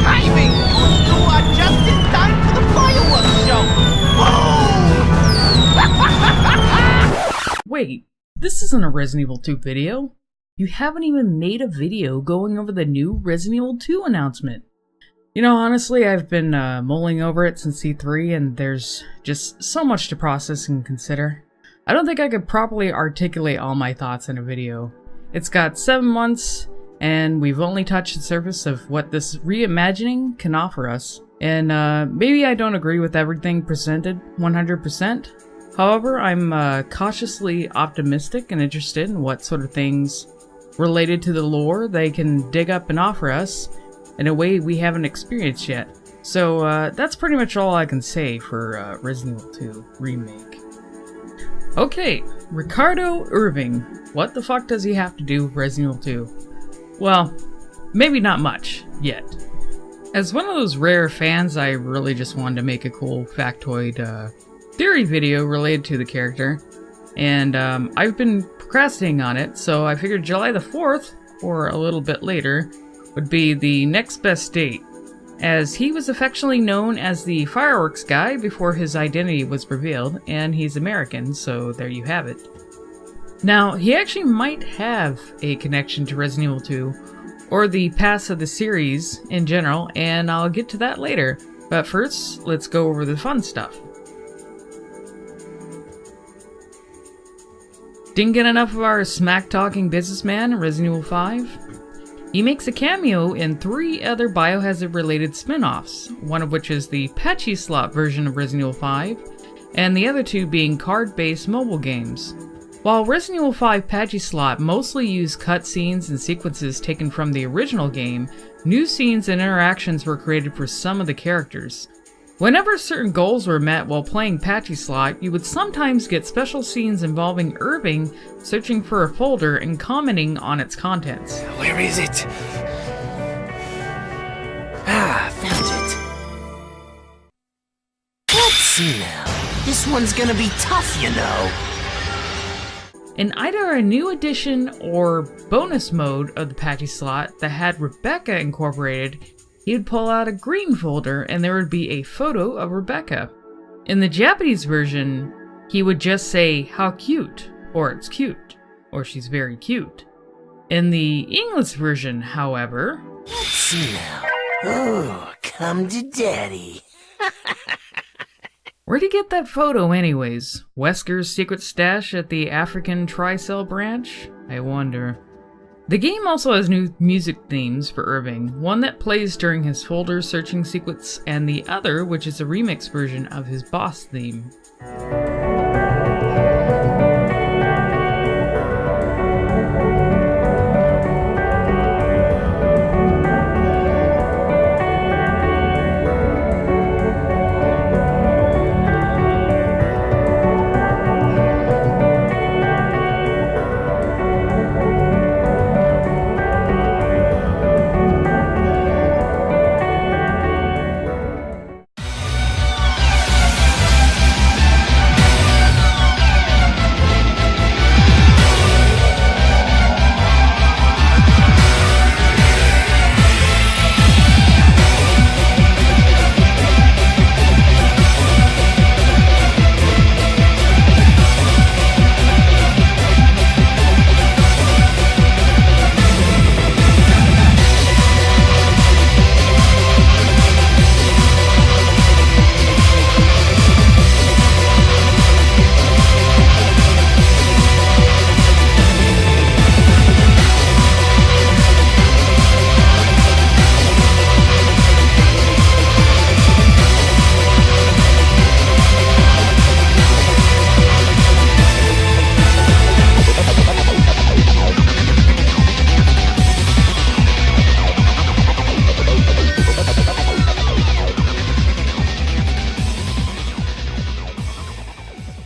timing! You two are just in time for the fireworks show! Boom! Wait, this isn't a Resident Evil 2 video. You haven't even made a video going over the new Resident Evil 2 announcement. You know, honestly, I've been mulling over it since E3, and there's just so much to process and consider. I don't think I could properly articulate all my thoughts in a video. It's got 7 months, and we've only touched the surface of what this reimagining can offer us. And maybe I don't agree with everything presented 100%. However, I'm cautiously optimistic and interested in what sort of things related to the lore they can dig up and offer us in a way we haven't experienced yet. So that's pretty much all I can say for Resident Evil 2 Remake. Okay, Ricardo Irving. What the fuck does he have to do with Resident Evil 2? Well, maybe not much, yet. As one of those rare fans, I really just wanted to make a cool factoid theory video related to the character. And I've been procrastinating on it, so I figured July the 4th, or a little bit later, would be the next best date, as he was affectionately known as the fireworks guy before his identity was revealed, and he's American, so there you have it. Now, he actually might have a connection to Resident Evil 2, or the past of the series in general, and I'll get to that later. But first, let's go over the fun stuff. Didn't get enough of our smack-talking businessman in Resident Evil 5? He makes a cameo in 3 other Biohazard-related spin-offs, one of which is the patchy slot version of Resident Evil 5, and the other 2 being card-based mobile games. While Resident Evil 5 patchy slot mostly used cutscenes and sequences taken from the original game, new scenes and interactions were created for some of the characters. Whenever certain goals were met while playing patchy slot, you would sometimes get special scenes involving Irving searching for a folder and commenting on its contents. Where is it? Found it. Let's see now. This one's gonna be tough, you know. In either a new edition or bonus mode of the patchy slot that had Rebecca incorporated, he would pull out a green folder and there would be a photo of Rebecca. In the Japanese version, he would just say, "How cute," or "It's cute," or "She's very cute." In the English version, however... Let's see now. Oh, come to daddy. Where'd he get that photo anyways? Wesker's secret stash at the African Tricell branch? I wonder. The game also has new music themes for Irving, one that plays during his folder searching sequence, and the other which is a remix version of his boss theme.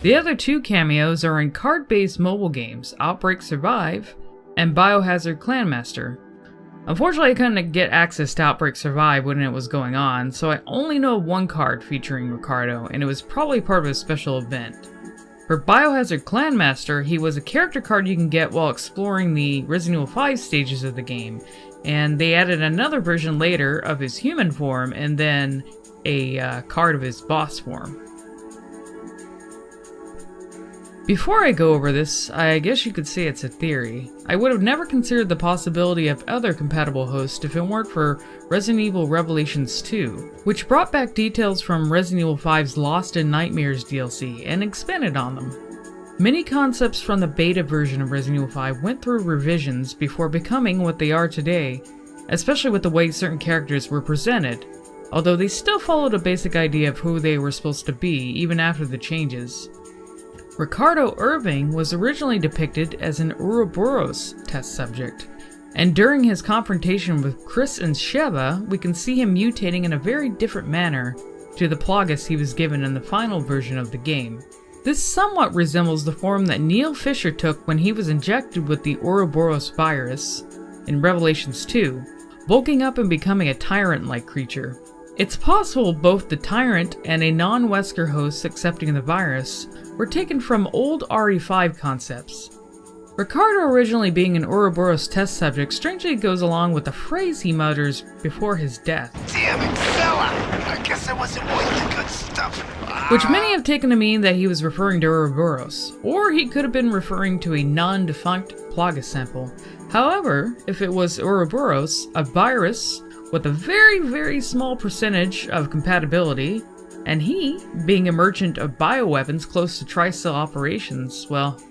The other 2 cameos are in card-based mobile games, Outbreak Survive and Biohazard Clanmaster. Unfortunately, I couldn't get access to Outbreak Survive when it was going on, so I only know one card featuring Ricardo, and it was probably part of a special event. For Biohazard Clanmaster, he was a character card you can get while exploring the Resident Evil 5 stages of the game, and they added another version later of his human form and then a card of his boss form. Before I go over this, I guess you could say it's a theory. I would have never considered the possibility of other compatible hosts if it weren't for Resident Evil Revelations 2, which brought back details from Resident Evil 5's Lost in Nightmares DLC and expanded on them. Many concepts from the beta version of Resident Evil 5 went through revisions before becoming what they are today, especially with the way certain characters were presented, although they still followed a basic idea of who they were supposed to be even after the changes. Ricardo Irving was originally depicted as an Ouroboros test subject, and during his confrontation with Chris and Sheva, we can see him mutating in a very different manner to the Plagas he was given in the final version of the game. This somewhat resembles the form that Neil Fisher took when he was injected with the Ouroboros virus in Revelations 2, bulking up and becoming a tyrant-like creature. It's possible both the tyrant and a non-Wesker host accepting the virus were taken from old RE5 concepts. Ricardo originally being an Ouroboros test subject strangely goes along with the phrase he mutters before his death. Damn it, fella! I guess I wasn't worth the good stuff. Which many have taken to mean that he was referring to Ouroboros, or he could have been referring to a non-defunct Plaga sample. However, if it was Ouroboros, a virus with a very, very small percentage of compatibility, and he, being a merchant of bioweapons close to Tri-Cell operations, well,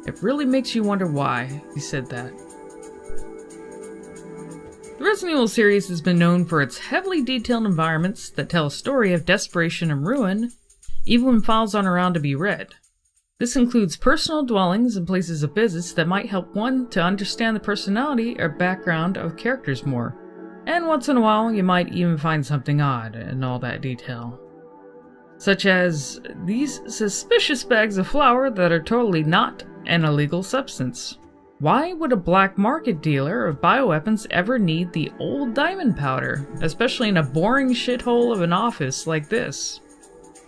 it really makes you wonder why he said that. The Resident Evil series has been known for its heavily detailed environments that tell a story of desperation and ruin, even when files aren't around to be read. This includes personal dwellings and places of business that might help one to understand the personality or background of characters more. And once in a while, you might even find something odd in all that detail. Such as these suspicious bags of flour that are totally not an illegal substance. Why would a black market dealer of bioweapons ever need the old diamond powder, especially in a boring shithole of an office like this?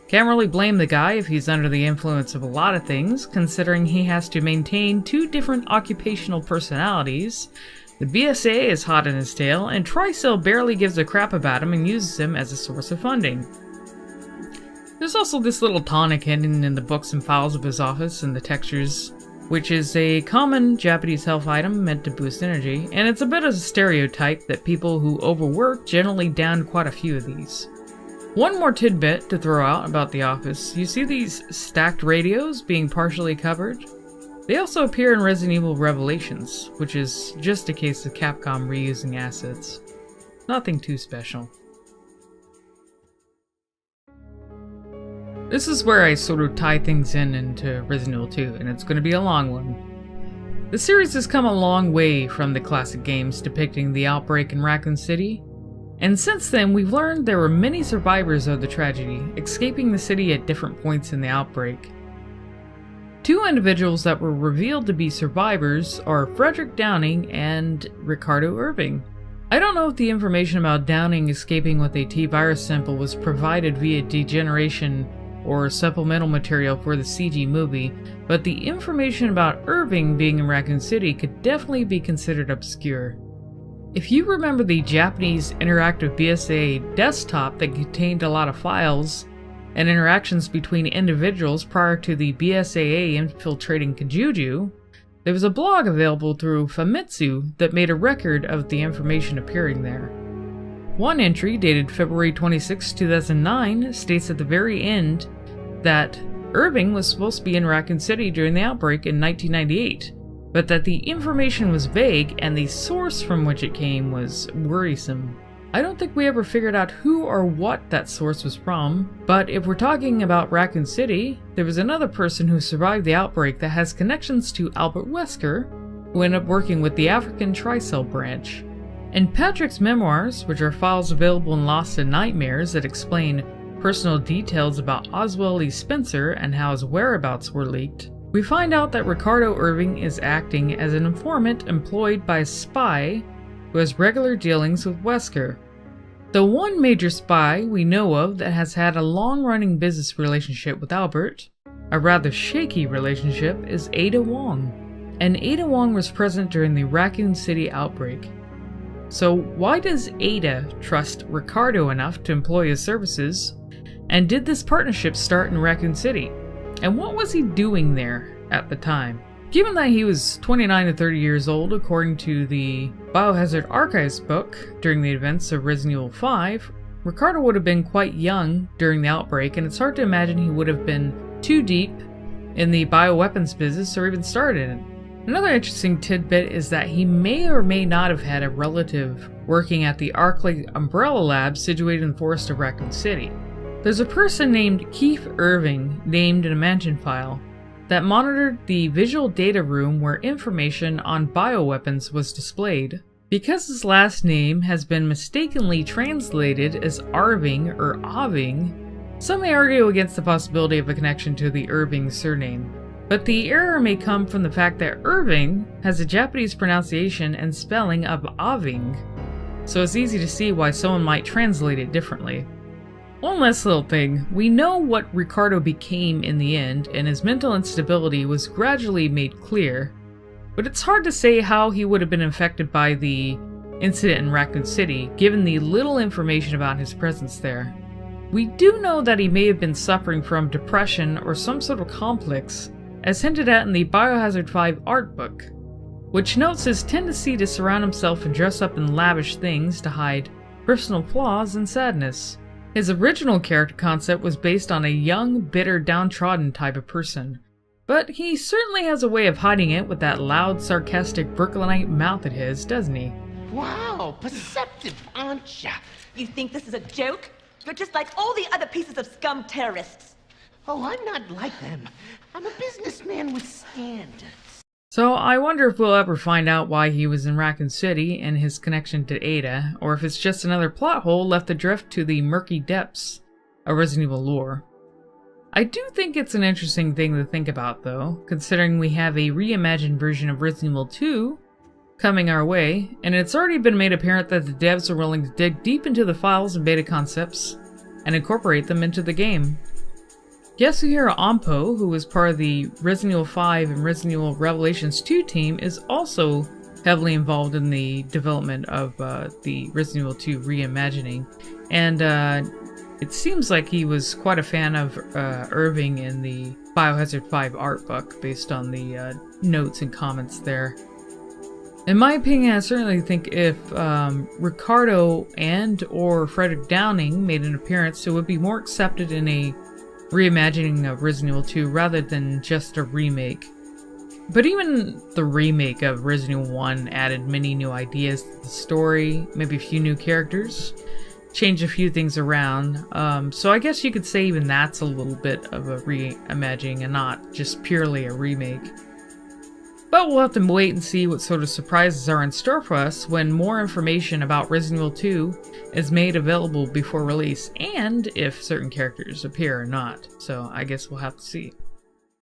Can't really blame the guy if he's under the influence of a lot of things, considering he has to maintain two different occupational personalities. The BSA is hot in his tail, and Tri-Cell barely gives a crap about him and uses him as a source of funding. There's also this little tonic hidden in the books and files of his office and the textures, which is a common Japanese health item meant to boost energy, and it's a bit of a stereotype that people who overwork generally down quite a few of these. One more tidbit to throw out about the office: you see these stacked radios being partially covered? They also appear in Resident Evil Revelations, which is just a case of Capcom reusing assets. Nothing too special. This is where I sort of tie things into Resident Evil 2, and it's going to be a long one. The series has come a long way from the classic games depicting the outbreak in Raccoon City, and since then we've learned there were many survivors of the tragedy, escaping the city at different points in the outbreak. Two individuals that were revealed to be survivors are Frederick Downing and Ricardo Irving. I don't know if the information about Downing escaping with a T-virus sample was provided via degeneration or supplemental material for the CG movie, but the information about Irving being in Raccoon City could definitely be considered obscure. If you remember the Japanese interactive BSA desktop that contained a lot of files and interactions between individuals prior to the BSAA infiltrating Kajuju, there was a blog available through Famitsu that made a record of the information appearing there. One entry, dated February 26, 2009, states at the very end that Irving was supposed to be in Raccoon City during the outbreak in 1998, but that the information was vague and the source from which it came was worrisome. I don't think we ever figured out who or what that source was from, but if we're talking about Raccoon City, there was another person who survived the outbreak that has connections to Albert Wesker, who ended up working with the African Tri-Cell branch. In Patrick's memoirs, which are files available in Lost in Nightmares that explain personal details about Oswald E. Spencer and how his whereabouts were leaked, we find out that Ricardo Irving is acting as an informant employed by a spy who has regular dealings with Wesker. The one major spy we know of that has had a long-running business relationship with Albert, a rather shaky relationship, is Ada Wong. And Ada Wong was present during the Raccoon City outbreak. So why does Ada trust Ricardo enough to employ his services? And did this partnership start in Raccoon City? And what was he doing there at the time? Given that he was 29 to 30 years old according to the Biohazard Archives book during the events of Resident Evil 5, Ricardo would have been quite young during the outbreak, and it's hard to imagine he would have been too deep in the bioweapons business or even started in it. Another interesting tidbit is that he may or may not have had a relative working at the Arclight Umbrella Lab situated in the forest of Raccoon City. There's a person named Keith Irving named in a mansion file that monitored the visual data room where information on bioweapons was displayed. Because his last name has been mistakenly translated as Arving or Aving, some may argue against the possibility of a connection to the Irving surname. But the error may come from the fact that Irving has a Japanese pronunciation and spelling of Aving, so it's easy to see why someone might translate it differently. One last little thing, we know what Ricardo became in the end, and his mental instability was gradually made clear, but it's hard to say how he would have been affected by the incident in Raccoon City, given the little information about his presence there. We do know that he may have been suffering from depression or some sort of complex, as hinted at in the Biohazard 5 art book, which notes his tendency to surround himself and dress up in lavish things to hide personal flaws and sadness. His original character concept was based on a young, bitter, downtrodden type of person, but he certainly has a way of hiding it with that loud, sarcastic Brooklynite mouth of his, doesn't he? Wow, perceptive, aren't ya? You think this is a joke? You're just like all the other pieces of scum terrorists. Oh, I'm not like them. I'm a businessman with standards. So I wonder if we'll ever find out why he was in Raccoon City and his connection to Ada, or if it's just another plot hole left adrift to the murky depths of Resident Evil lore. I do think it's an interesting thing to think about though, considering we have a reimagined version of Resident Evil 2 coming our way, and it's already been made apparent that the devs are willing to dig deep into the files and beta concepts and incorporate them into the game. Yasuhiro Ampo, who was part of the Resident Evil 5 and Resident Evil Revelations 2 team, is also heavily involved in the development of the Resident Evil 2 reimagining, and it seems like he was quite a fan of Irving in the Biohazard 5 art book based on the notes and comments there. In my opinion, I certainly think if Ricardo and or Frederick Downing made an appearance, it would be more accepted in a reimagining of Resident Evil 2 rather than just a remake. But even the remake of Resident Evil 1 added many new ideas to the story, maybe a few new characters, changed a few things around, so I guess you could say even that's a little bit of a reimagining and not just purely a remake. But we'll have to wait and see what sort of surprises are in store for us when more information about Resident Evil 2 is made available before release, and if certain characters appear or not, so I guess we'll have to see.